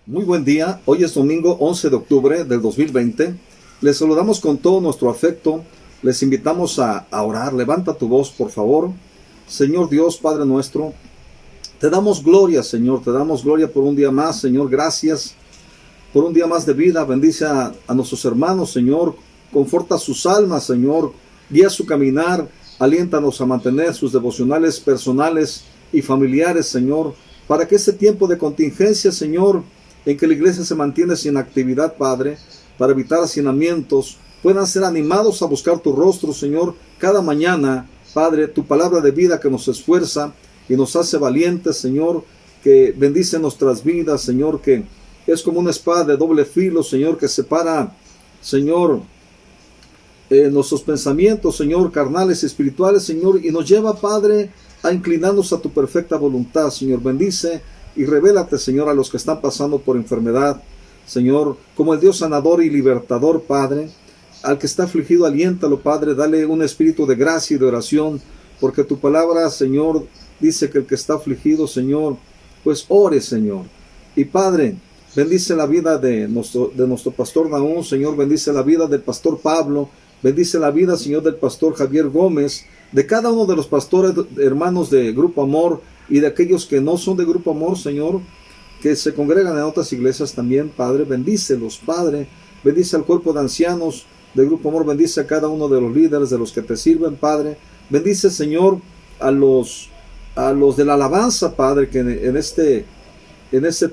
Muy buen día, hoy es domingo 11 de octubre del 2020. Les saludamos con todo nuestro afecto, les invitamos a orar. Levanta tu voz, por favor. Señor Dios, Padre nuestro, te damos gloria, Señor, te damos gloria por un día más, Señor. Gracias por un día más de vida. Bendice a nuestros hermanos, Señor. Conforta sus almas, Señor. Guía su caminar, aliéntanos a mantener sus devocionales personales y familiares, Señor, para que este tiempo de contingencia, Señor, en que la iglesia se mantiene sin actividad, Padre, para evitar hacinamientos, puedan ser animados a buscar tu rostro, Señor, cada mañana, Padre, tu palabra de vida que nos esfuerza y nos hace valientes, Señor, que bendice nuestras vidas, Señor, que es como una espada de doble filo, Señor, que separa, Señor, nuestros pensamientos, Señor, carnales y espirituales, Señor, y nos lleva, Padre, a inclinarnos a tu perfecta voluntad, Señor. Bendice y revélate, Señor, a los que están pasando por enfermedad, Señor, como el Dios sanador y libertador, Padre. Al que está afligido, aliéntalo, Padre, dale un espíritu de gracia y de oración, porque tu palabra, Señor, dice que el que está afligido, Señor, pues ore, Señor. Y Padre, bendice la vida de nuestro pastor Nahum, Señor, bendice la vida del pastor Pablo, bendice la vida, Señor, del pastor Javier Gómez, de cada uno de los pastores hermanos de Grupo Amor y de aquellos que no son de Grupo Amor, Señor, que se congregan en otras iglesias también, Padre. Bendícelos, Padre. Bendice al cuerpo de ancianos de Grupo Amor, bendice a cada uno de los líderes, de los que te sirven, Padre. Bendice, Señor, a los de la alabanza, Padre, que en este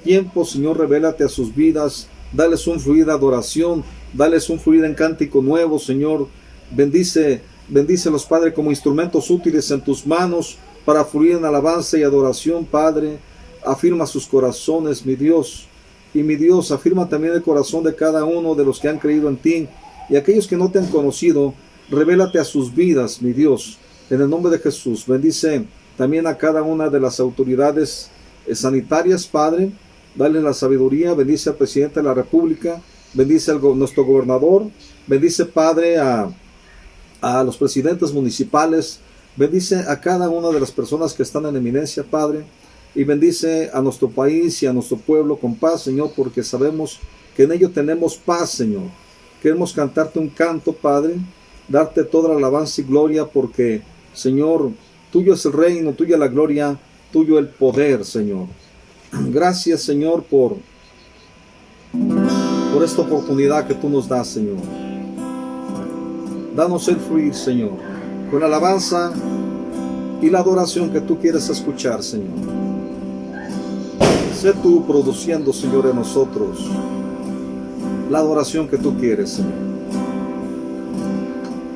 tiempo, Señor, revélate a sus vidas, dales un fluir de adoración, dales un fluir en cántico nuevo, Señor. Bendícelos, Padre, como instrumentos útiles en tus manos para fluir en alabanza y adoración, Padre. Afirma sus corazones, mi Dios. Y mi Dios, afirma también el corazón de cada uno de los que han creído en ti. Y aquellos que no te han conocido, revélate a sus vidas, mi Dios. En el nombre de Jesús, bendice también a cada una de las autoridades sanitarias, Padre. Dale la sabiduría, bendice al presidente de la República, bendice a nuestro gobernador, bendice, Padre, a los presidentes municipales, bendice a cada una de las personas que están en eminencia, Padre, y bendice a nuestro país y a nuestro pueblo con paz, Señor, porque sabemos que en ello tenemos paz, Señor. Queremos cantarte un canto, Padre, darte toda la alabanza y gloria, porque, Señor, tuyo es el reino, tuya la gloria, tuyo el poder, Señor. Gracias, Señor, por esta oportunidad que tú nos das, Señor. Danos el fluir, Señor, con la alabanza y la adoración que tú quieres escuchar, Señor. Sé tú produciendo, Señor, en nosotros la adoración que tú quieres, Señor.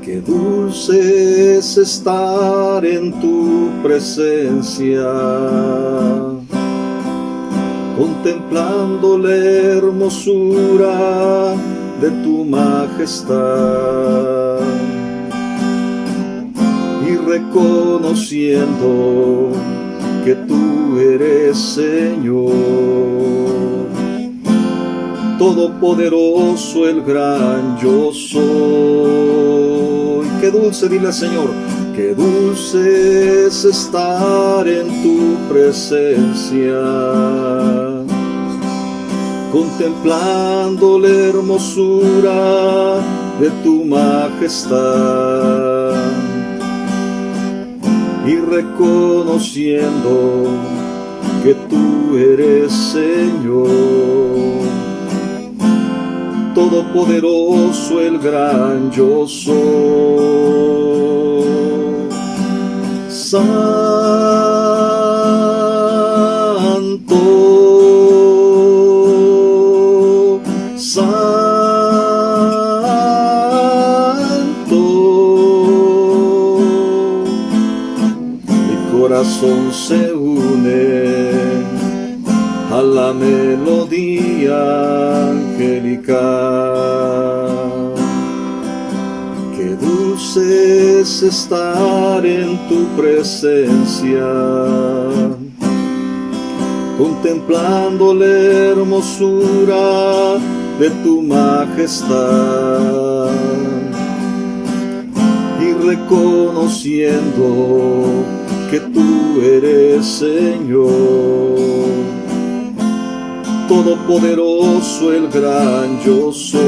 Qué dulce es estar en tu presencia, contemplando la hermosura de tu majestad y reconociendo que tú eres Señor, todopoderoso, el gran yo soy. Qué dulce, dile, Señor, qué dulce es estar en tu presencia, contemplando la hermosura de tu majestad y reconociendo que tú eres Señor, todopoderoso, el gran yo soy. Santo, santo, mi corazón se une a la melodía angelical. Qué dulce es estar en tu presencia, contemplando la hermosura de tu majestad y reconociendo que tú eres Señor, todopoderoso, el gran yo soy.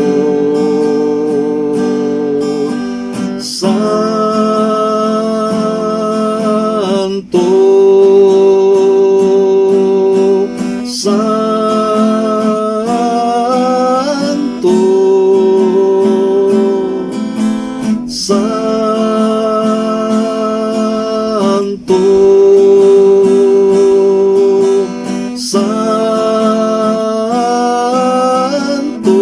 Santo, santo, santo, santo.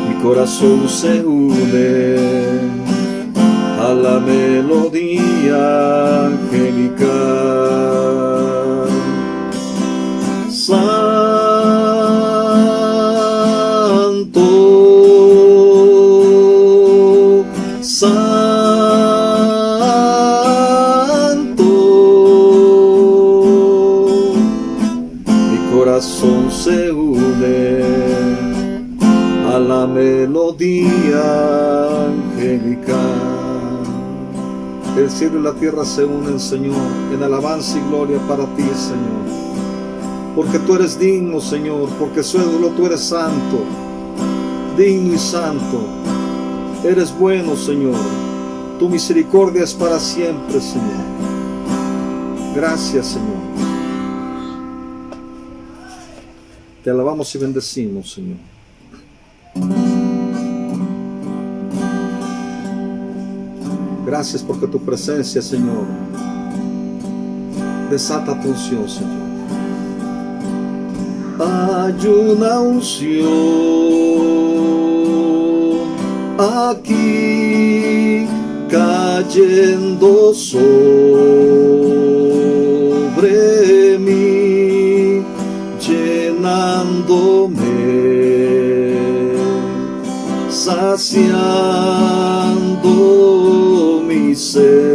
Mi corazón se une a la melodía angelical. Santo, santo, mi corazón se une a la melodía angelical. El cielo y la tierra se unen, Señor, en alabanza y gloria para ti, Señor. Porque tú eres digno, Señor, porque solo tú eres santo, digno y santo. Eres bueno, Señor. Tu misericordia es para siempre, Señor. Gracias, Señor. Te alabamos y bendecimos, Señor. Gracias porque tu presencia, Señor, desata tu unción, Señor. Hay una unción aquí cayendo sobre mí, llenándome, saciando mi ser.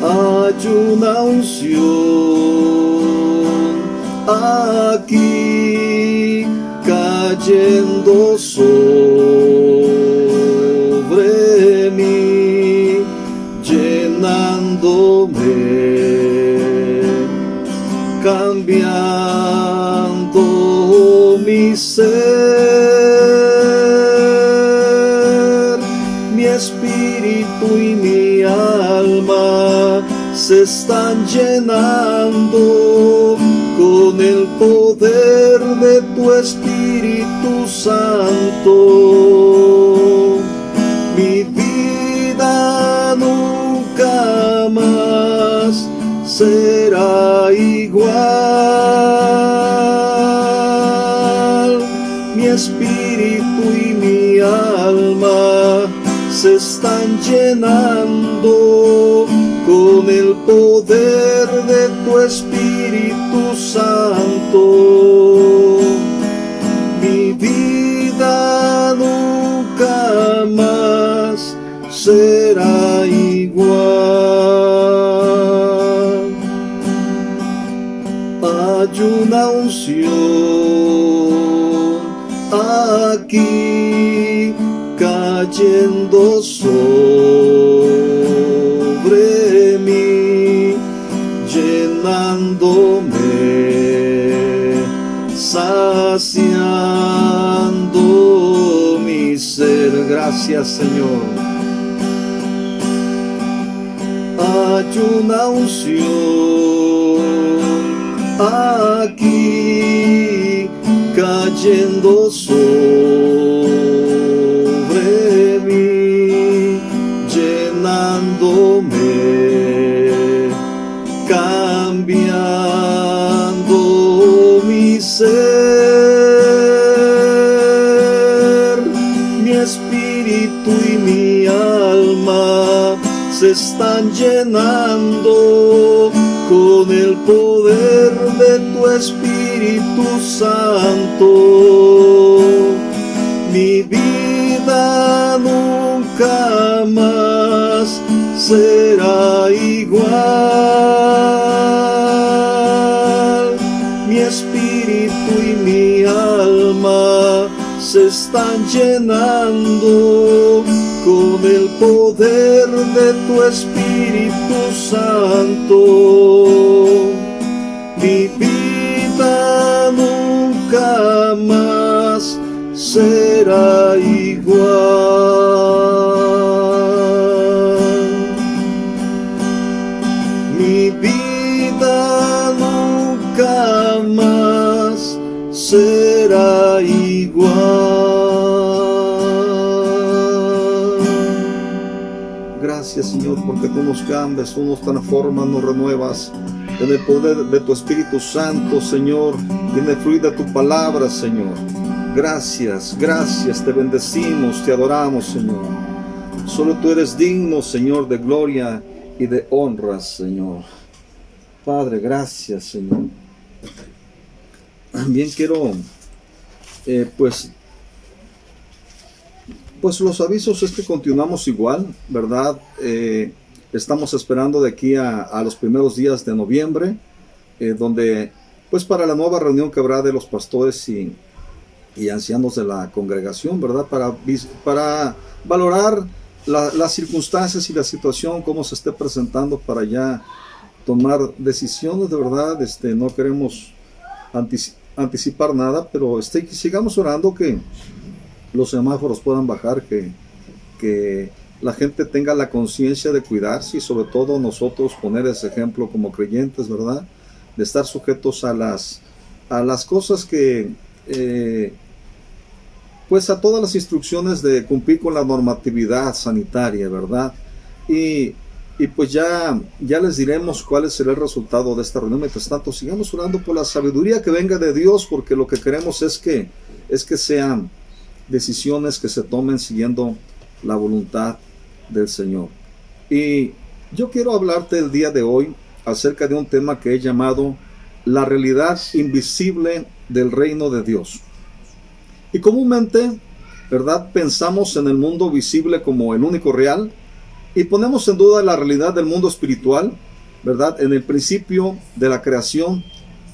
Hay una unción aquí cayendo sobre mí, llenándome, cambiando mi ser. Mi espíritu y mi alma se están llenando con el poder de tu Espíritu Santo. Mi vida nunca más será igual. Mi espíritu y mi alma se están llenando con el poder de tu Espíritu Santo. Mi vida nunca más será igual. Hay una unción aquí cayendo sobre mí, llenándome, saciando mi ser. Gracias, Señor. Hay una unción aquí cayendo sobre mí, llenándome, cambiando mi ser. Mi espíritu y mi alma se están llenando con el poder de tu Espíritu Santo. Mi vida nunca más será igual. Mi espíritu y mi alma se están llenando con el poder de tu Espíritu Santo, mi vida nunca más será igual. Mi vida nunca más será igual. Gracias, Señor, porque tú nos cambias, tú nos transformas, nos renuevas en el poder de tu Espíritu Santo, Señor, y en el fluir de tu palabra, Señor. Gracias, gracias, te bendecimos, te adoramos, Señor. Solo tú eres digno, Señor, de gloria y de honra, Señor. Padre, gracias, Señor. También quiero, pues los avisos es que continuamos igual, ¿verdad? Estamos esperando de aquí a los primeros días de noviembre, donde, pues para la nueva reunión que habrá de los pastores y ancianos de la congregación, ¿verdad? Para valorar las circunstancias y la situación, cómo se esté presentando para ya tomar decisiones, de verdad. No queremos anticipar nada, pero sigamos orando que los semáforos puedan bajar, que la gente tenga la conciencia de cuidarse y sobre todo nosotros poner ese ejemplo como creyentes, ¿verdad? De estar sujetos a las cosas que, pues a todas las instrucciones de cumplir con la normatividad sanitaria, ¿verdad? Y pues ya les diremos cuál será el resultado de esta reunión. Mientras tanto, sigamos orando por la sabiduría que venga de Dios, porque lo que queremos es que sean decisiones que se tomen siguiendo la voluntad del Señor. Y yo quiero hablarte el día de hoy acerca de un tema que he llamado la realidad invisible del reino de Dios. Y comúnmente, ¿verdad?, pensamos en el mundo visible como el único real y ponemos en duda la realidad del mundo espiritual, ¿verdad? En el principio de la creación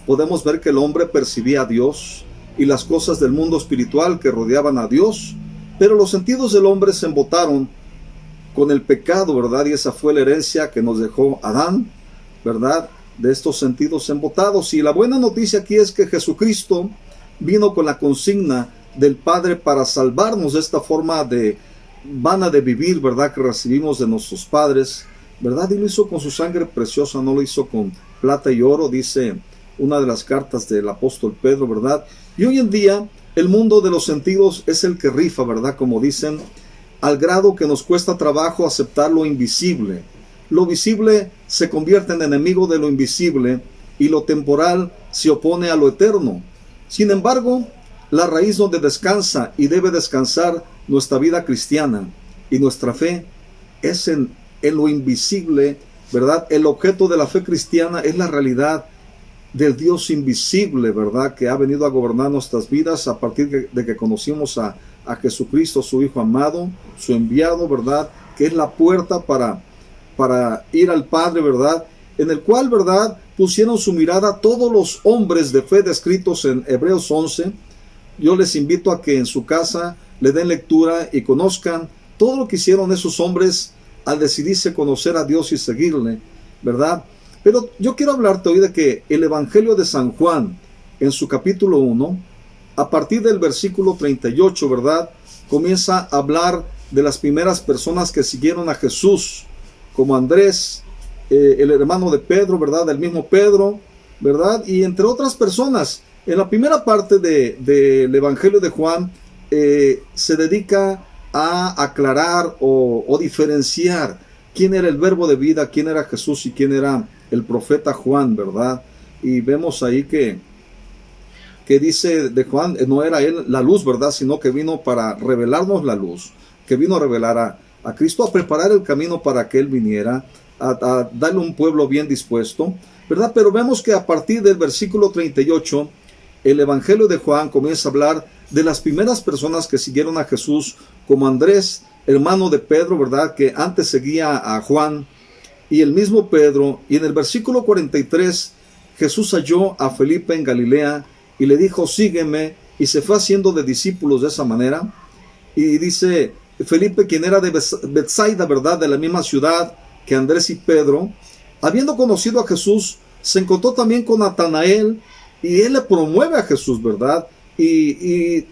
podemos ver que el hombre percibía a Dios y las cosas del mundo espiritual que rodeaban a Dios, pero los sentidos del hombre se embotaron con el pecado, ¿verdad? Y esa fue la herencia que nos dejó Adán, ¿verdad? De estos sentidos embotados. Y la buena noticia aquí es que Jesucristo vino con la consigna del Padre para salvarnos de esta forma vana de vivir, ¿verdad?, que recibimos de nuestros padres, ¿verdad? Y lo hizo con su sangre preciosa, no lo hizo con plata y oro, dice una de las cartas del apóstol Pedro, ¿verdad? Y hoy en día el mundo de los sentidos es el que rifa, ¿verdad? Como dicen, al grado que nos cuesta trabajo aceptar lo invisible. Lo visible se convierte en enemigo de lo invisible y lo temporal se opone a lo eterno. Sin embargo, la raíz donde descansa y debe descansar nuestra vida cristiana y nuestra fe es en lo invisible, ¿verdad? El objeto de la fe cristiana es la realidad del Dios invisible, ¿verdad?, que ha venido a gobernar nuestras vidas a partir de que conocimos a Jesucristo, su Hijo amado, su enviado, ¿verdad?, que es la puerta para ir al Padre, ¿verdad?, en el cual, ¿verdad?, pusieron su mirada todos los hombres de fe descritos en Hebreos 11. Yo les invito a que en su casa le den lectura y conozcan todo lo que hicieron esos hombres al decidirse conocer a Dios y seguirle, ¿verdad? Pero yo quiero hablarte hoy de que el Evangelio de San Juan, en su capítulo 1, a partir del versículo 38, ¿verdad?, comienza a hablar de las primeras personas que siguieron a Jesús, como Andrés, el hermano de Pedro, ¿verdad?, el mismo Pedro, ¿verdad?, y entre otras personas. En la primera parte del Evangelio de Juan se dedica a aclarar o diferenciar quién era el verbo de vida, quién era Jesús y quién era el profeta Juan, ¿verdad? Y vemos ahí que dice de Juan, no era él la luz, ¿verdad?, sino que vino para revelarnos la luz, que vino a revelar a Cristo, a preparar el camino para que él viniera, a darle un pueblo bien dispuesto, ¿verdad? Pero vemos que a partir del versículo 38, el Evangelio de Juan comienza a hablar de las primeras personas que siguieron a Jesús, como Andrés, hermano de Pedro, ¿verdad?, que antes seguía a Juan, y el mismo Pedro. Y en el versículo 43, Jesús halló a Felipe en Galilea y le dijo, sígueme, y se fue haciendo de discípulos de esa manera. Y dice Felipe, quien era de Betsaida, ¿verdad?, de la misma ciudad que Andrés y Pedro, habiendo conocido a Jesús, se encontró también con Natanael y él le promueve a Jesús, ¿verdad? Y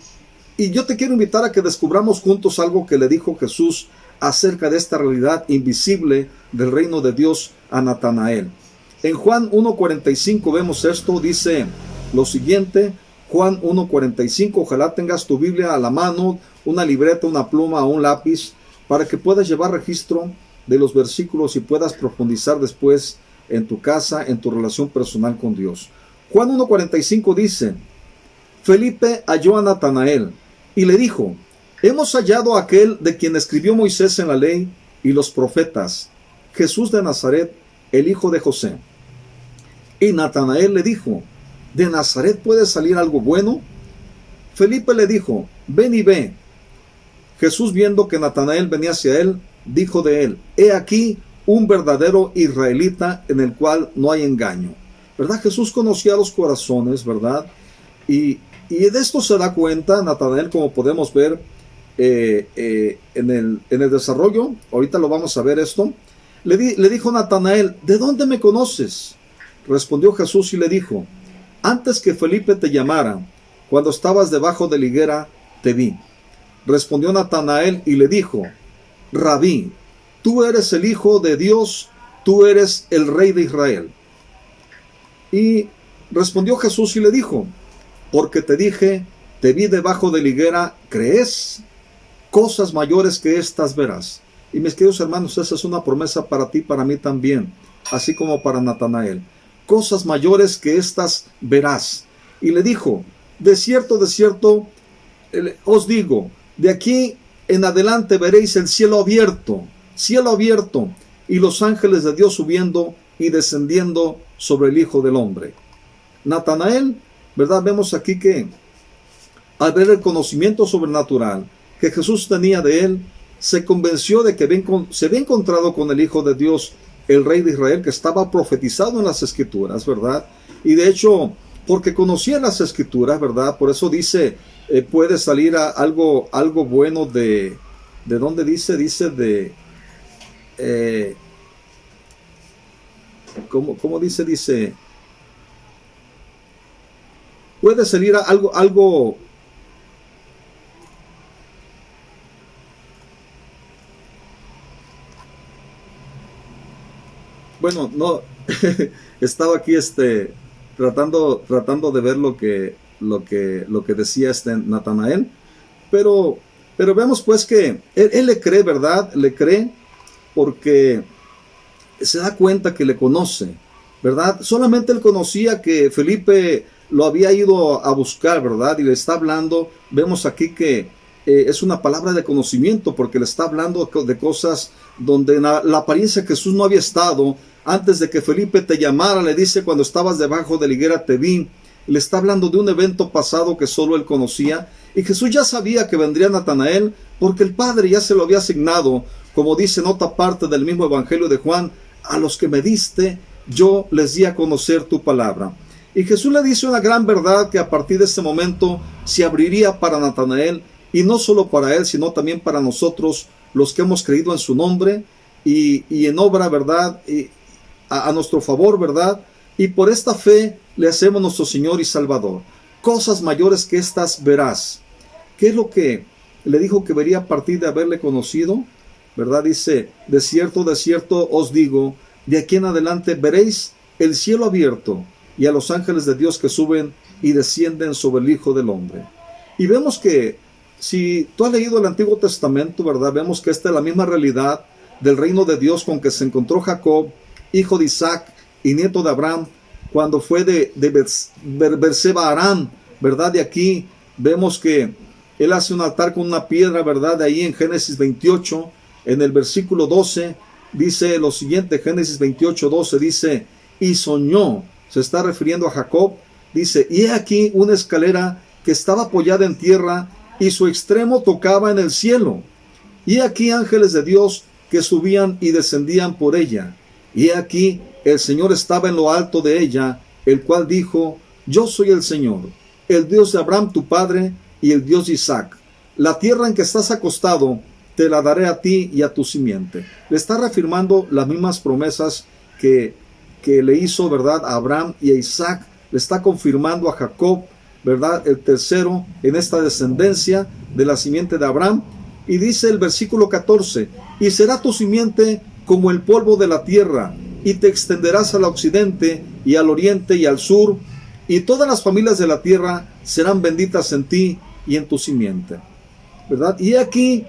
yo te quiero invitar a que descubramos juntos algo que le dijo Jesús acerca de esta realidad invisible del reino de Dios a Natanael. En Juan 1:45 vemos esto, dice lo siguiente, Juan 1:45, ojalá tengas tu Biblia a la mano, una libreta, una pluma o un lápiz, para que puedas llevar registro de los versículos y puedas profundizar después en tu casa, en tu relación personal con Dios. Juan 1:45 dice, Felipe halló a Natanael y le dijo, hemos hallado a aquel de quien escribió Moisés en la ley y los profetas, Jesús de Nazaret, el hijo de José. Y Natanael le dijo, ¿de Nazaret puede salir algo bueno? Felipe le dijo, ven y ve. Jesús, viendo que Natanael venía hacia él, dijo de él, he aquí un verdadero israelita en el cual no hay engaño. ¿Verdad? Jesús conocía los corazones, ¿verdad? Y de esto se da cuenta Natanael, como podemos ver en el desarrollo. Ahorita lo vamos a ver esto. Le dijo Natanael, ¿de dónde me conoces? Respondió Jesús y le dijo, antes que Felipe te llamara, cuando estabas debajo de la higuera, te vi. Respondió Natanael y le dijo, Rabí, tú eres el Hijo de Dios, tú eres el Rey de Israel. Y respondió Jesús y le dijo, porque te dije, te vi debajo de la higuera, ¿crees? Cosas mayores que estas verás. Y mis queridos hermanos, esa es una promesa para ti, para mí también, así como para Natanael. Cosas mayores que estas verás. Y le dijo, de cierto, os digo, de aquí en adelante veréis el cielo abierto, y los ángeles de Dios subiendo y descendiendo sobre el Hijo del Hombre. Natanael, ¿verdad? Vemos aquí que al ver el conocimiento sobrenatural que Jesús tenía de él, se convenció de que se había encontrado con el Hijo de Dios, el Rey de Israel, que estaba profetizado en las Escrituras, ¿verdad? Y de hecho, porque conocía las Escrituras, ¿verdad? Por eso dice, puede salir algo bueno ¿de dónde dice? Dice de, ¿cómo dice? Dice, puede salir algo bueno, no, estaba aquí tratando de ver lo que decía Natanael, pero vemos pues que él le cree, ¿verdad? Le cree porque se da cuenta que le conoce, ¿verdad? Solamente él conocía que Felipe lo había ido a buscar, ¿verdad? Y le está hablando, vemos aquí que es una palabra de conocimiento, porque le está hablando de cosas donde la apariencia de Jesús no había estado. Antes de que Felipe te llamara, le dice, cuando estabas debajo de la higuera te vi. Le está hablando de un evento pasado que solo él conocía. Y Jesús ya sabía que vendría Natanael, porque el Padre ya se lo había asignado, como dice en otra parte del mismo Evangelio de Juan, a los que me diste, yo les di a conocer tu palabra. Y Jesús le dice una gran verdad que a partir de este momento se abriría para Natanael, y no solo para él, sino también para nosotros, los que hemos creído en su nombre, y en obra, ¿verdad?, a nuestro favor, ¿verdad? Y por esta fe le hacemos nuestro Señor y Salvador. Cosas mayores que estas verás. ¿Qué es lo que le dijo que vería a partir de haberle conocido? ¿Verdad? Dice, de cierto os digo, de aquí en adelante veréis el cielo abierto y a los ángeles de Dios que suben y descienden sobre el Hijo del Hombre. Y vemos que, si tú has leído el Antiguo Testamento, ¿verdad? Vemos que esta es la misma realidad del reino de Dios con que se encontró Jacob, hijo de Isaac y nieto de Abraham, cuando fue de Berseba a Harán, ¿verdad? De aquí vemos que él hace un altar con una piedra, ¿verdad? De ahí en Génesis 28, en el versículo 12, dice lo siguiente, Génesis 28, 12, dice, y soñó, se está refiriendo a Jacob, dice, y he aquí una escalera que estaba apoyada en tierra, y su extremo tocaba en el cielo, y he aquí ángeles de Dios que subían y descendían por ella. Y he aquí, el Señor estaba en lo alto de ella, el cual dijo, yo soy el Señor, el Dios de Abraham tu padre, y el Dios de Isaac. La tierra en que estás acostado, te la daré a ti y a tu simiente. Le está reafirmando las mismas promesas que le hizo, ¿verdad?, a Abraham y a Isaac. Le está confirmando a Jacob, ¿verdad?, el tercero en esta descendencia de la simiente de Abraham. Y dice el versículo 14, y será tu simiente como el polvo de la tierra, y te extenderás al occidente y al oriente y al sur, y todas las familias de la tierra serán benditas en ti y en tu simiente, ¿verdad? Y aquí,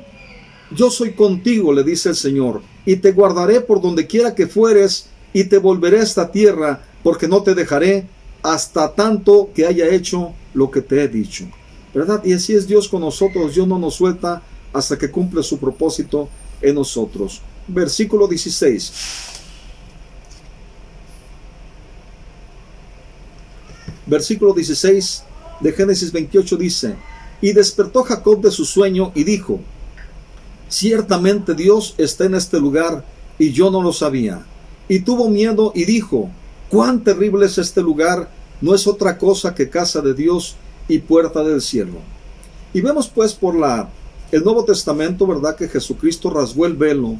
yo soy contigo, le dice el Señor, y te guardaré por donde quiera que fueres, y te volveré a esta tierra, porque no te dejaré hasta tanto que haya hecho lo que te he dicho, ¿verdad? Y así es Dios con nosotros. Dios no nos suelta hasta que cumple su propósito en nosotros. Versículo 16. Versículo 16 de Génesis 28 dice, y despertó Jacob de su sueño y dijo, ciertamente Dios está en este lugar y yo no lo sabía. Y tuvo miedo y dijo, cuán terrible es este lugar, no es otra cosa que casa de Dios y puerta del cielo. Y vemos pues por el Nuevo Testamento, ¿verdad?, que Jesucristo rasgó el velo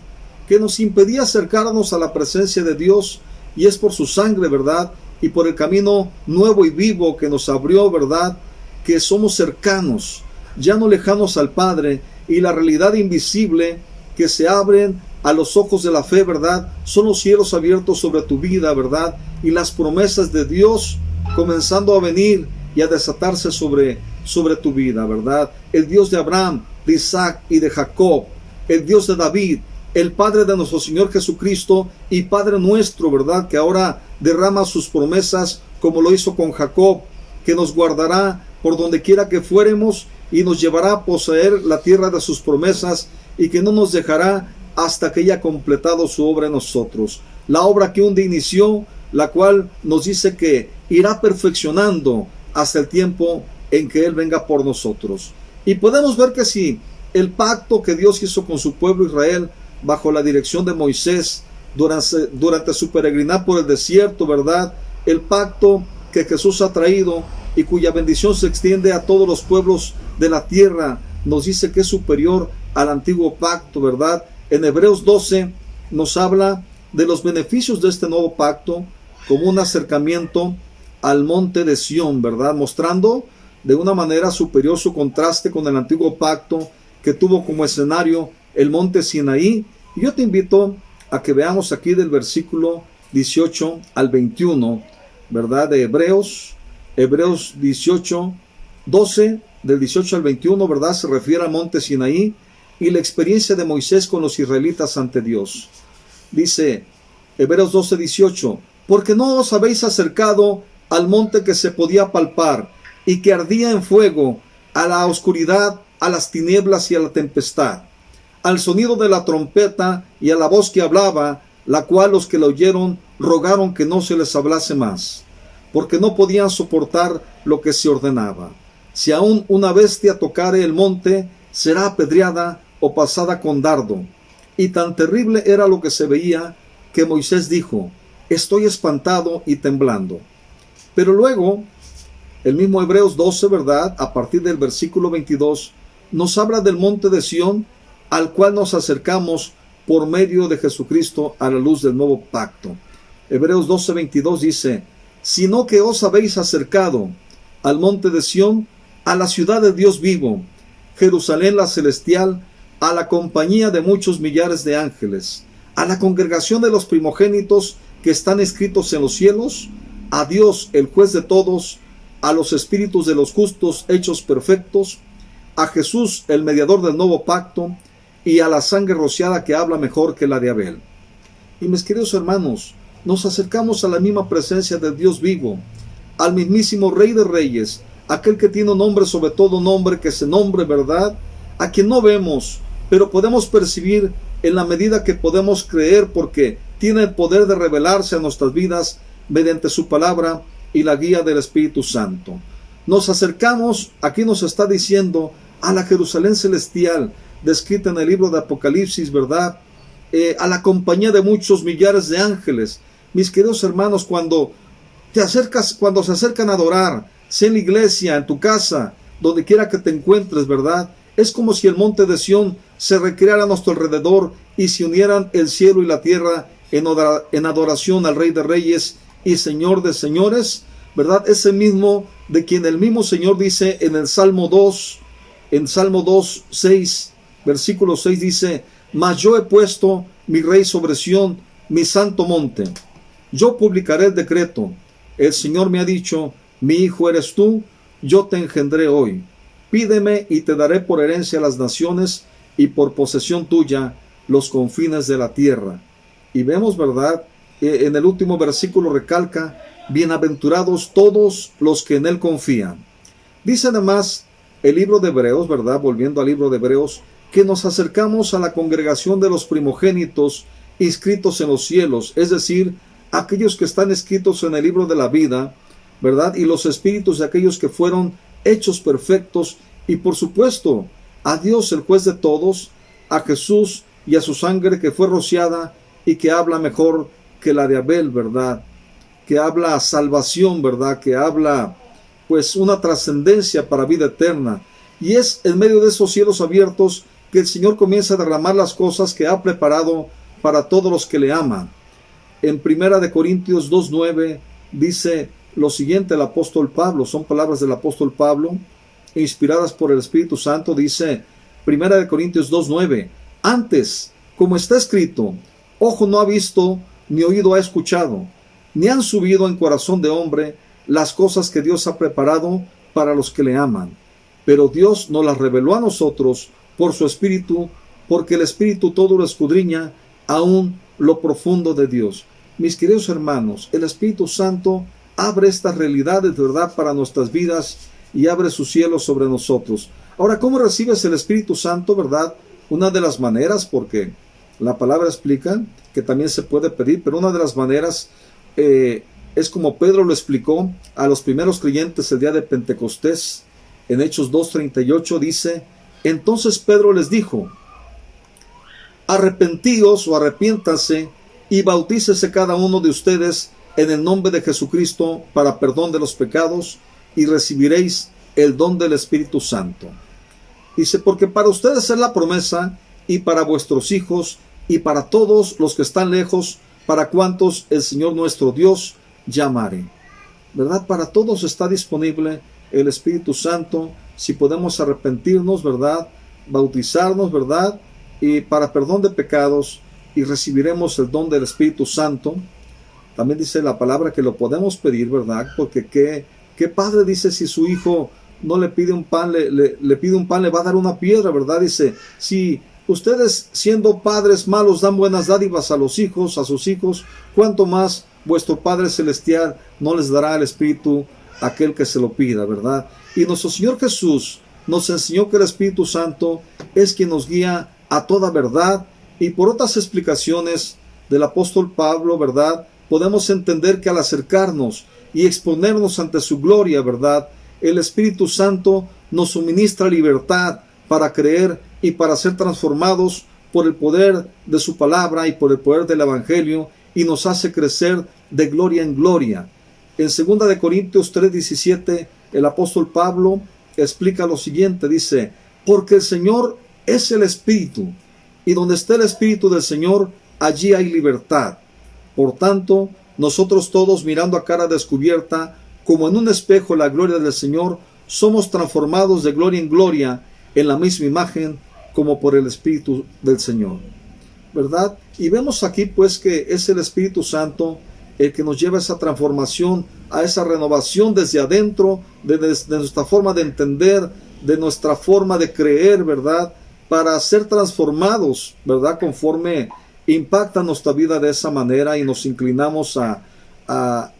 que nos impedía acercarnos a la presencia de Dios, y es por su sangre, ¿verdad?, y por el camino nuevo y vivo que nos abrió, ¿verdad?, que somos cercanos, ya no lejanos al Padre, y la realidad invisible que se abren a los ojos de la fe, ¿verdad?, son los cielos abiertos sobre tu vida, ¿verdad?, y las promesas de Dios comenzando a venir y a desatarse sobre tu vida, ¿verdad? El Dios de Abraham, de Isaac y de Jacob, el Dios de David, el Padre de nuestro Señor Jesucristo y Padre nuestro, ¿verdad?, que ahora derrama sus promesas como lo hizo con Jacob, que nos guardará por donde quiera que fuéremos y nos llevará a poseer la tierra de sus promesas, y que no nos dejará hasta que haya completado su obra en nosotros. La obra que un día inició, la cual nos dice que irá perfeccionando hasta el tiempo en que Él venga por nosotros. Y podemos ver que si el pacto que Dios hizo con su pueblo Israel bajo la dirección de Moisés durante su peregrinar por el desierto, ¿verdad?, el pacto que Jesús ha traído y cuya bendición se extiende a todos los pueblos de la tierra, nos dice que es superior al antiguo pacto, ¿verdad? En Hebreos 12 nos habla de los beneficios de este nuevo pacto como un acercamiento al monte de Sión, ¿verdad?, mostrando de una manera superior su contraste con el antiguo pacto que tuvo como escenario el monte Sinaí. Y yo te invito a que veamos aquí del versículo 18 al 21, ¿verdad?, de Hebreos 18, 12, del 18 al 21, ¿verdad?, se refiere al monte Sinaí y la experiencia de Moisés con los israelitas ante Dios. Dice Hebreos 12, 18, porque no os habéis acercado al monte que se podía palpar y que ardía en fuego, a la oscuridad, a las tinieblas y a la tempestad, al sonido de la trompeta y a la voz que hablaba, la cual los que la oyeron rogaron que no se les hablase más, porque no podían soportar lo que se ordenaba. Si aún una bestia tocare el monte, será apedreada o pasada con dardo. Y tan terrible era lo que se veía, que Moisés dijo, estoy espantado y temblando. Pero luego, el mismo Hebreos 12, ¿verdad?, a partir del versículo 22, nos habla del monte de Sión, al cual nos acercamos por medio de Jesucristo a la luz del nuevo pacto. Hebreos 12, 22 dice, sino que os habéis acercado al monte de Sión, a la ciudad de Dios vivo, Jerusalén la celestial, a la compañía de muchos millares de ángeles, a la congregación de los primogénitos que están escritos en los cielos, a Dios el juez de todos, a los espíritus de los justos hechos perfectos, a Jesús el mediador del nuevo pacto, y a la sangre rociada que habla mejor que la de Abel. Y mis queridos hermanos, nos acercamos a la misma presencia del Dios vivo, al mismísimo Rey de Reyes, aquel que tiene un nombre sobre todo nombre, que se nombre, ¿verdad?, a quien no vemos, pero podemos percibir en la medida que podemos creer, porque tiene el poder de revelarse a nuestras vidas mediante su palabra y la guía del Espíritu Santo. Nos acercamos, aquí nos está diciendo, a la Jerusalén celestial, descrita en el libro de Apocalipsis, ¿verdad?, a la compañía de muchos millares de ángeles. Mis queridos hermanos, cuando se acercan a adorar, sea en la iglesia, en tu casa, donde quiera que te encuentres, ¿verdad?, es como si el monte de Sión se recrearan a nuestro alrededor y se unieran el cielo y la tierra en adoración al Rey de Reyes y Señor de Señores, ¿verdad? Ese mismo de quien el mismo Señor dice en el Salmo 2, en Salmo 2, 6, versículo 6 dice: mas yo he puesto mi Rey sobre Sión, mi santo monte. Yo publicaré el decreto. El Señor me ha dicho: mi hijo eres tú, yo te engendré hoy. Pídeme y te daré por herencia las naciones y por posesión tuya los confines de la tierra. Y vemos, ¿verdad? En el último versículo recalca: bienaventurados todos los que en él confían. Dice además el libro de Hebreos, ¿verdad? Volviendo al libro de Hebreos, que nos acercamos a la congregación de los primogénitos inscritos en los cielos, es decir, aquellos que están escritos en el libro de la vida, ¿verdad? Y los espíritus de aquellos que fueron hechos perfectos, y por supuesto a Dios, el juez de todos, a Jesús y a su sangre que fue rociada y que habla mejor que la de Abel, ¿verdad? Que habla salvación, ¿verdad? Que habla pues una trascendencia para vida eterna. Y es en medio de esos cielos abiertos que el Señor comienza a derramar las cosas que ha preparado para todos los que le aman. En 1 Corintios 2:9 dice lo siguiente el apóstol Pablo, son palabras del apóstol Pablo, inspiradas por el Espíritu Santo. Dice 1 Corintios 2:9: antes, como está escrito, ojo no ha visto, ni oído ha escuchado, ni han subido en corazón de hombre las cosas que Dios ha preparado para los que le aman. Pero Dios nos las reveló a nosotros por su Espíritu, porque el Espíritu todo lo escudriña, aún lo profundo de Dios. Mis queridos hermanos, el Espíritu Santo abre estas realidades de verdad para nuestras vidas y abre su cielo sobre nosotros. Ahora, ¿cómo recibes el Espíritu Santo, verdad? Una de las maneras, porque la palabra explica que también se puede pedir, pero una de las maneras es como Pedro lo explicó a los primeros creyentes el día de Pentecostés. En Hechos 2:38 dice: entonces Pedro les dijo: arrepentíos o arrepiéntanse y bautícese cada uno de ustedes en el nombre de Jesucristo para perdón de los pecados, y recibiréis el don del Espíritu Santo. Dice: porque para ustedes es la promesa, y para vuestros hijos, y para todos los que están lejos, para cuantos el Señor nuestro Dios llamare. ¿Verdad? Para todos está disponible el Espíritu Santo, si podemos arrepentirnos, ¿verdad? Bautizarnos, ¿verdad? Y para perdón de pecados, y recibiremos el don del Espíritu Santo. También dice la palabra que lo podemos pedir, ¿verdad? Porque ¿qué padre dice si su hijo no le pide un pan, le pide un pan, le va a dar una piedra, ¿verdad? Dice: si ustedes siendo padres malos dan buenas dádivas a los hijos, a sus hijos, ¿cuánto más vuestro Padre Celestial no les dará el Espíritu a aquel que se lo pida, ¿verdad? Y nuestro Señor Jesús nos enseñó que el Espíritu Santo es quien nos guía a toda verdad, y por otras explicaciones del apóstol Pablo, ¿verdad?, podemos entender que al acercarnos y exponernos ante su gloria, ¿verdad?, el Espíritu Santo nos suministra libertad para creer y para ser transformados por el poder de su palabra y por el poder del Evangelio, y nos hace crecer de gloria en gloria. En 2 Corintios 3:17, el apóstol Pablo explica lo siguiente, dice: porque el Señor es el Espíritu, y donde está el Espíritu del Señor, allí hay libertad. Por tanto, nosotros todos, mirando a cara descubierta, como en un espejo la gloria del Señor, somos transformados de gloria en gloria en la misma imagen, como por el Espíritu del Señor, ¿verdad? Y vemos aquí pues que es el Espíritu Santo el que nos lleva a esa transformación, a esa renovación desde adentro, de nuestra forma de entender, de nuestra forma de creer, ¿verdad?, para ser transformados, ¿verdad?, conforme impacta nuestra vida de esa manera, y nos inclinamos a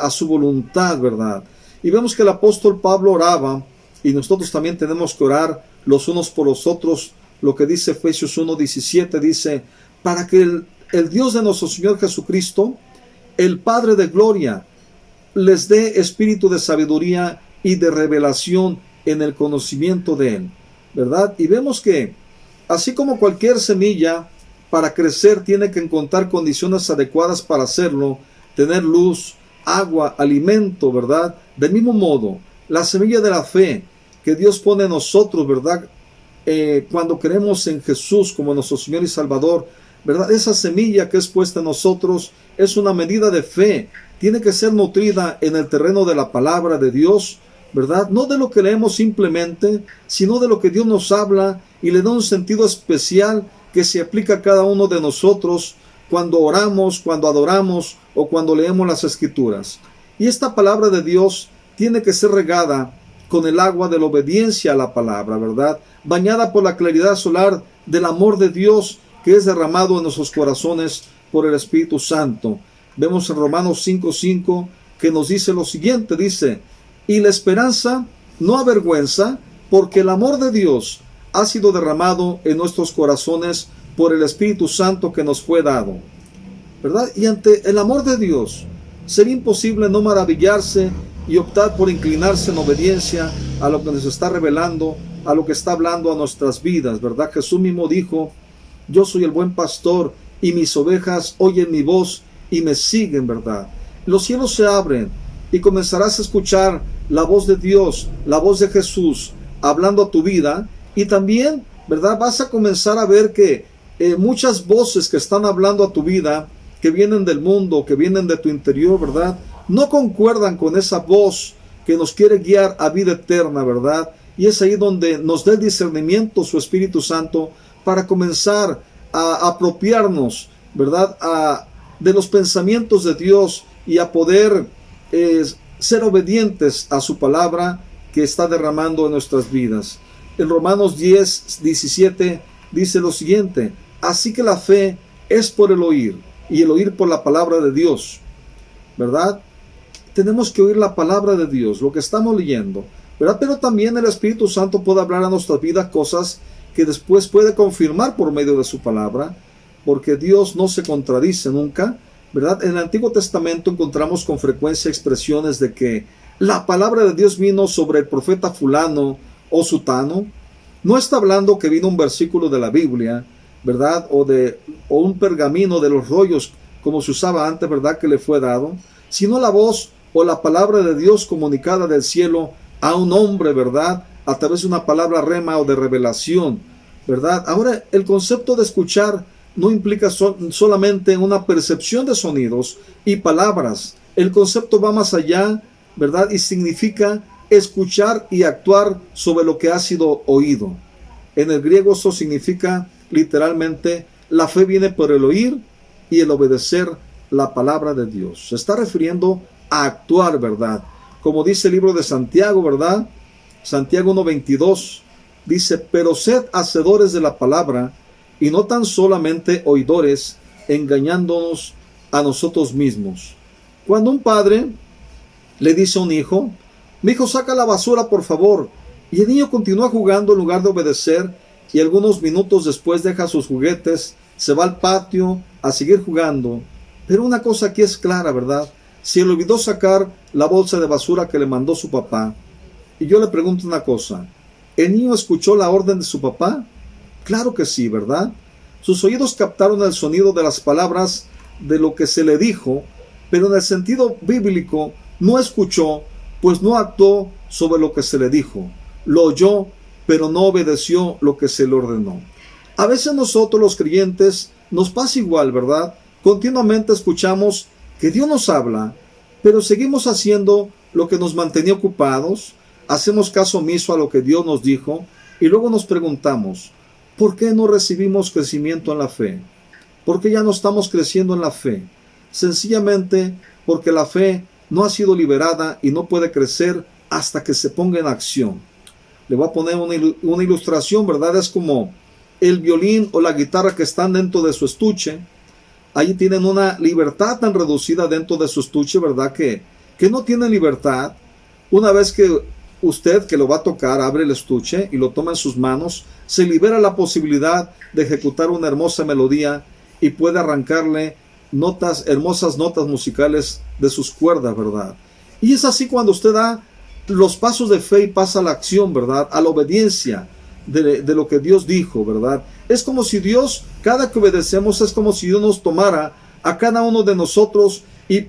su voluntad, ¿verdad? Y vemos que el apóstol Pablo oraba, y nosotros también tenemos que orar los unos por los otros. Lo que dice Efesios 1:17, dice: para que el Dios de nuestro Señor Jesucristo, el Padre de gloria, les dé espíritu de sabiduría y de revelación en el conocimiento de Él, ¿verdad? Y vemos que, así como cualquier semilla, para crecer tiene que encontrar condiciones adecuadas para hacerlo, tener luz, agua, alimento, ¿verdad? Del mismo modo, la semilla de la fe que Dios pone en nosotros, ¿verdad?, cuando creemos en Jesús como nuestro Señor y Salvador, ¿verdad? Esa semilla que es puesta en nosotros es una medida de fe. Tiene que ser nutrida en el terreno de la palabra de Dios, ¿verdad? No de lo que leemos simplemente, sino de lo que Dios nos habla y le da un sentido especial que se aplica a cada uno de nosotros cuando oramos, cuando adoramos o cuando leemos las Escrituras. Y esta palabra de Dios tiene que ser regada con el agua de la obediencia a la palabra, ¿verdad? Bañada por la claridad solar del amor de Dios que es derramado en nuestros corazones por el Espíritu Santo. Vemos en Romanos 5:5 que nos dice lo siguiente, dice: y la esperanza no avergüenza, porque el amor de Dios ha sido derramado en nuestros corazones por el Espíritu Santo que nos fue dado, ¿verdad? Y ante el amor de Dios sería imposible no maravillarse y optar por inclinarse en obediencia a lo que nos está revelando, a lo que está hablando a nuestras vidas, ¿verdad? Jesús mismo dijo: yo soy el buen pastor y mis ovejas oyen mi voz y me siguen, ¿verdad? Los cielos se abren y comenzarás a escuchar la voz de Dios, la voz de Jesús hablando a tu vida, y también, ¿verdad? Vas a comenzar a ver que muchas voces que están hablando a tu vida, que vienen del mundo, que vienen de tu interior, ¿verdad? No concuerdan con esa voz que nos quiere guiar a vida eterna, ¿verdad? Y es ahí donde nos da el discernimiento su Espíritu Santo para comenzar a apropiarnos, ¿verdad? De los pensamientos de Dios y a poder ser obedientes a su palabra que está derramando en nuestras vidas. En Romanos 10:17 dice lo siguiente: así que la fe es por el oír, y el oír por la palabra de Dios, ¿verdad? Tenemos que oír la palabra de Dios, lo que estamos leyendo, ¿verdad? Pero también el Espíritu Santo puede hablar a nuestras vidas cosas que después puede confirmar por medio de su palabra, porque Dios no se contradice nunca, ¿verdad? En el Antiguo Testamento encontramos con frecuencia expresiones de que la palabra de Dios vino sobre el profeta fulano o sutano. No está hablando que vino un versículo de la Biblia, ¿verdad? O un pergamino de los rollos, como se usaba antes, ¿verdad? Que le fue dado, sino la voz o la palabra de Dios comunicada del cielo a un hombre, ¿verdad? A través de una palabra rema o de revelación, ¿verdad? Ahora, el concepto de escuchar no implica solamente una percepción de sonidos y palabras. El concepto va más allá, ¿verdad? Y significa escuchar y actuar sobre lo que ha sido oído. En el griego eso significa literalmente: la fe viene por el oír y el obedecer la palabra de Dios. Se está refiriendo a actuar, ¿verdad? Como dice el libro de Santiago, ¿verdad? Santiago 1:22 dice: pero sed hacedores de la palabra y no tan solamente oidores, engañándonos a nosotros mismos. Cuando un padre le dice a un hijo: mi hijo, saca la basura, por favor, y el niño continúa jugando en lugar de obedecer, y algunos minutos después deja sus juguetes, se va al patio a seguir jugando. Pero una cosa aquí es clara, ¿verdad? Si él olvidó sacar la bolsa de basura que le mandó su papá, y yo le pregunto una cosa: ¿el niño escuchó la orden de su papá? Claro que sí, ¿verdad? Sus oídos captaron el sonido de las palabras de lo que se le dijo, pero en el sentido bíblico no escuchó, pues no actuó sobre lo que se le dijo. Lo oyó, pero no obedeció lo que se le ordenó. A veces nosotros los creyentes nos pasa igual, ¿verdad? Continuamente escuchamos que Dios nos habla, pero seguimos haciendo lo que nos mantenía ocupados, hacemos caso omiso a lo que Dios nos dijo, y luego nos preguntamos: ¿por qué no recibimos crecimiento en la fe? ¿Por qué ya no estamos creciendo en la fe? Sencillamente porque la fe no ha sido liberada y no puede crecer hasta que se ponga en acción. Le voy a poner una ilustración, ¿verdad? Es como el violín o la guitarra que están dentro de su estuche. Ahí tienen una libertad tan reducida dentro de su estuche, ¿verdad? Que no tienen libertad. Una vez que usted, que lo va a tocar, abre el estuche y lo toma en sus manos, se libera la posibilidad de ejecutar una hermosa melodía y puede arrancarle hermosas notas musicales de sus cuerdas, ¿verdad? Y es así cuando usted da los pasos de fe y pasa a la acción, ¿verdad? A la obediencia de lo que Dios dijo, ¿verdad? Es como si Dios, cada que obedecemos, es como si Dios nos tomara a cada uno de nosotros y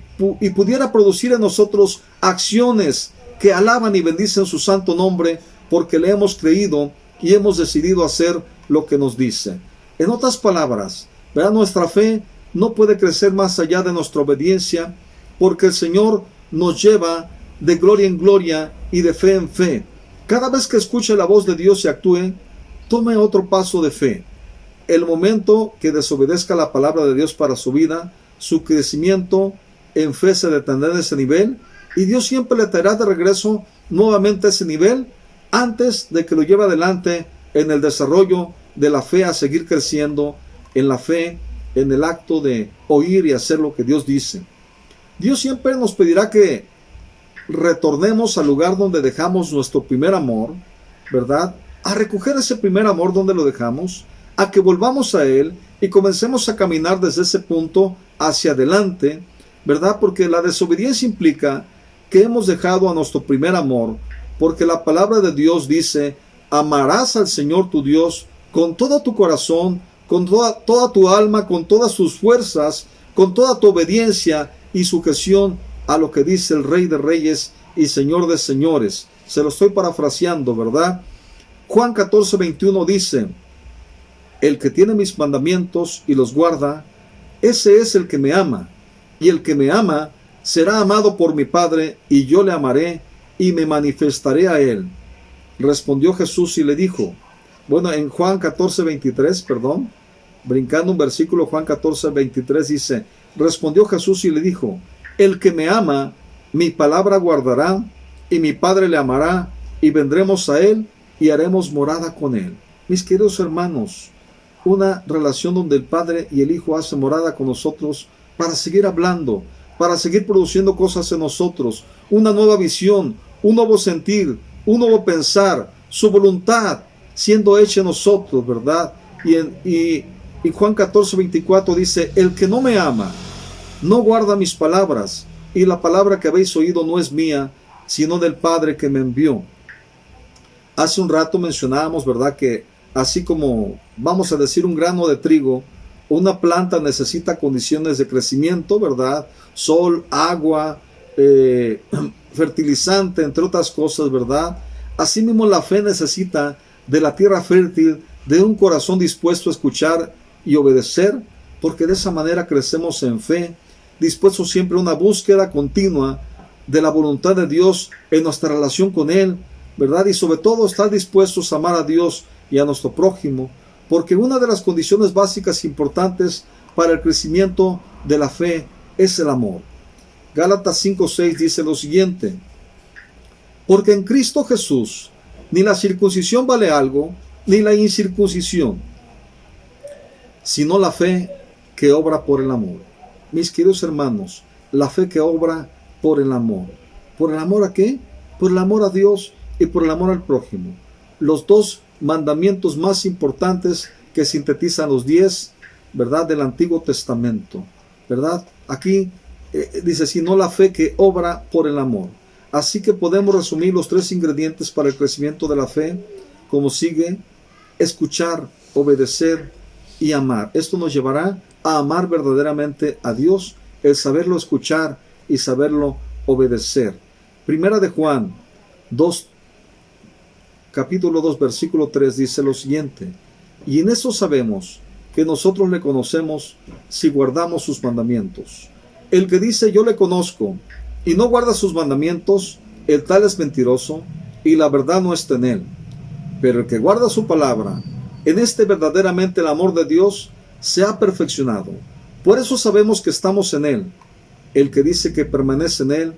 pudiera producir en nosotros acciones que alaban y bendicen su santo nombre, porque le hemos creído y hemos decidido hacer lo que nos dice. En otras palabras, ¿verdad? Nuestra fe no puede crecer más allá de nuestra obediencia, porque el Señor nos lleva de gloria en gloria y de fe en fe. Cada vez que escuche la voz de Dios y actúe, tome otro paso de fe. El momento que desobedezca la palabra de Dios para su vida, su crecimiento en fe se detendrá en ese nivel, y Dios siempre le traerá de regreso nuevamente a ese nivel antes de que lo lleve adelante en el desarrollo de la fe, a seguir creciendo en la fe, en el acto de oír y hacer lo que Dios dice. Dios siempre nos pedirá que retornemos al lugar donde dejamos nuestro primer amor, ¿verdad? A recoger ese primer amor donde lo dejamos, a que volvamos a Él y comencemos a caminar desde ese punto hacia adelante, ¿verdad? Porque la desobediencia implica que hemos dejado a nuestro primer amor, porque la palabra de Dios dice: amarás al Señor tu Dios con todo tu corazón, con toda tu alma, con todas tus fuerzas, con toda tu obediencia y sujeción a lo que dice el Rey de Reyes y Señor de Señores. Se lo estoy parafraseando, ¿verdad? Juan 14:21 dice: el que tiene mis mandamientos y los guarda, ese es el que me ama, y el que me ama será amado por mi Padre, y yo le amaré y me manifestaré a él. Respondió Jesús y le dijo, bueno, en Juan 14:23, perdón, brincando un versículo, Juan 14:23 dice: respondió Jesús y le dijo, el que me ama, mi palabra guardará, y mi Padre le amará, y vendremos a él y haremos morada con él. Mis queridos hermanos, una relación donde el Padre y el Hijo hacen morada con nosotros para seguir hablando, para seguir produciendo cosas en nosotros, una nueva visión, un nuevo sentir, un nuevo pensar, su voluntad siendo hecha en nosotros, ¿verdad? Y Juan 14:24 dice: el que no me ama, no guarda mis palabras, y la palabra que habéis oído no es mía, sino del Padre que me envió. Hace un rato mencionábamos, ¿verdad?, que así como, vamos a decir, un grano de trigo, una planta necesita condiciones de crecimiento, ¿verdad? Sol, agua, fertilizante, entre otras cosas, ¿verdad? Asimismo, la fe necesita de la tierra fértil, de un corazón dispuesto a escuchar y obedecer, porque de esa manera crecemos en fe, dispuestos siempre a una búsqueda continua de la voluntad de Dios en nuestra relación con Él, ¿verdad? Y sobre todo estar dispuestos a amar a Dios y a nuestro prójimo, porque una de las condiciones básicas importantes para el crecimiento de la fe es el amor. Gálatas 5:6 dice lo siguiente: porque en Cristo Jesús ni la circuncisión vale algo, ni la incircuncisión, sino la fe que obra por el amor. Mis queridos hermanos, la fe que obra por el amor. ¿Por el amor a qué? Por el amor a Dios y por el amor al prójimo. Los dos mandamientos más importantes que sintetizan los 10, ¿verdad?, del Antiguo Testamento, ¿verdad? Aquí dice, sino la fe que obra por el amor. Así que podemos resumir los 3 ingredientes para el crecimiento de la fe como sigue: escuchar, obedecer y amar. Esto nos llevará a amar verdaderamente a Dios, el saberlo escuchar y saberlo obedecer. Primera de Juan 2, capítulo 2, versículo 3 dice lo siguiente: y en eso sabemos que nosotros le conocemos si guardamos sus mandamientos. El que dice yo le conozco y no guarda sus mandamientos, el tal es mentiroso y la verdad no está en él. Pero el que guarda su palabra, en este verdaderamente el amor de Dios se ha perfeccionado. Por eso sabemos que estamos en él. El que dice que permanece en él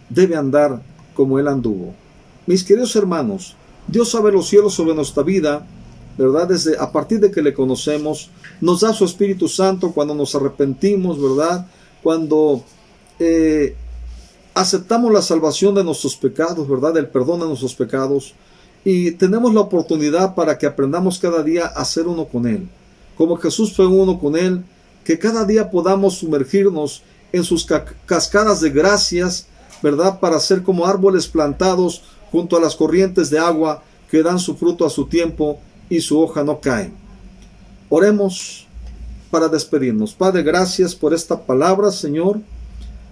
debe andar como él anduvo. Mis queridos hermanos, Dios abre los cielos sobre nuestra vida, ¿verdad? A partir de que le conocemos, nos da su Espíritu Santo cuando nos arrepentimos, ¿verdad? Cuando aceptamos la salvación de nuestros pecados, ¿verdad? El perdón de nuestros pecados, y tenemos la oportunidad para que aprendamos cada día a ser uno con Él. Como Jesús fue uno con Él, que cada día podamos sumergirnos en sus cascadas de gracias, ¿verdad? Para ser como árboles plantados junto a las corrientes de agua que dan su fruto a su tiempo y su hoja no cae. Oremos para despedirnos. Padre, gracias por esta palabra, Señor.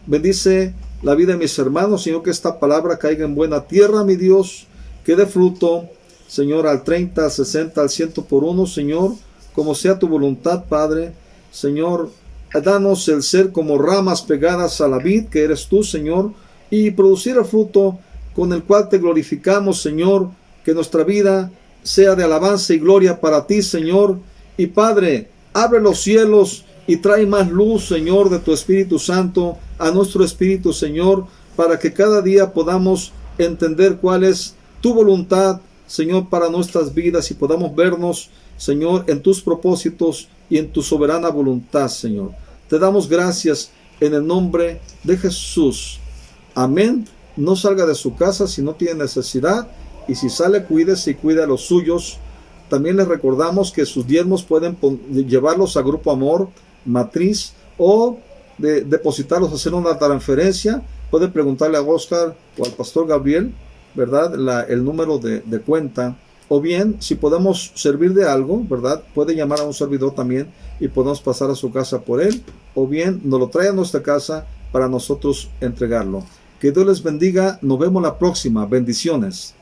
Bendice la vida de mis hermanos, Señor, que esta palabra caiga en buena tierra, mi Dios, que dé fruto Señor, al 30, al 60, al 100 por uno, Señor, como sea tu voluntad, Padre. Señor, danos el ser como ramas pegadas a la vid, que eres tú, Señor, y producir el fruto con el cual te glorificamos, Señor, que nuestra vida sea de alabanza y gloria para ti, Señor. Y Padre, abre los cielos y trae más luz, Señor, de tu Espíritu Santo a nuestro espíritu, Señor, para que cada día podamos entender cuál es tu voluntad, Señor, para nuestras vidas y podamos vernos, Señor, en tus propósitos y en tu soberana voluntad, Señor. Te damos gracias en el nombre de Jesús. Amén. No salga de su casa si no tiene necesidad, y si sale, cuídese y cuide a los suyos. También les recordamos que sus diezmos pueden llevarlos a Grupo Amor Matriz o depositarlos, hacer una transferencia. Puede preguntarle a Oscar o al pastor Gabriel, ¿verdad? El número de cuenta. O bien, si podemos servir de algo, ¿verdad? Puede llamar a un servidor también y podemos pasar a su casa por él. O bien, nos lo trae a nuestra casa para nosotros entregarlo. Que Dios les bendiga. Nos vemos la próxima. Bendiciones.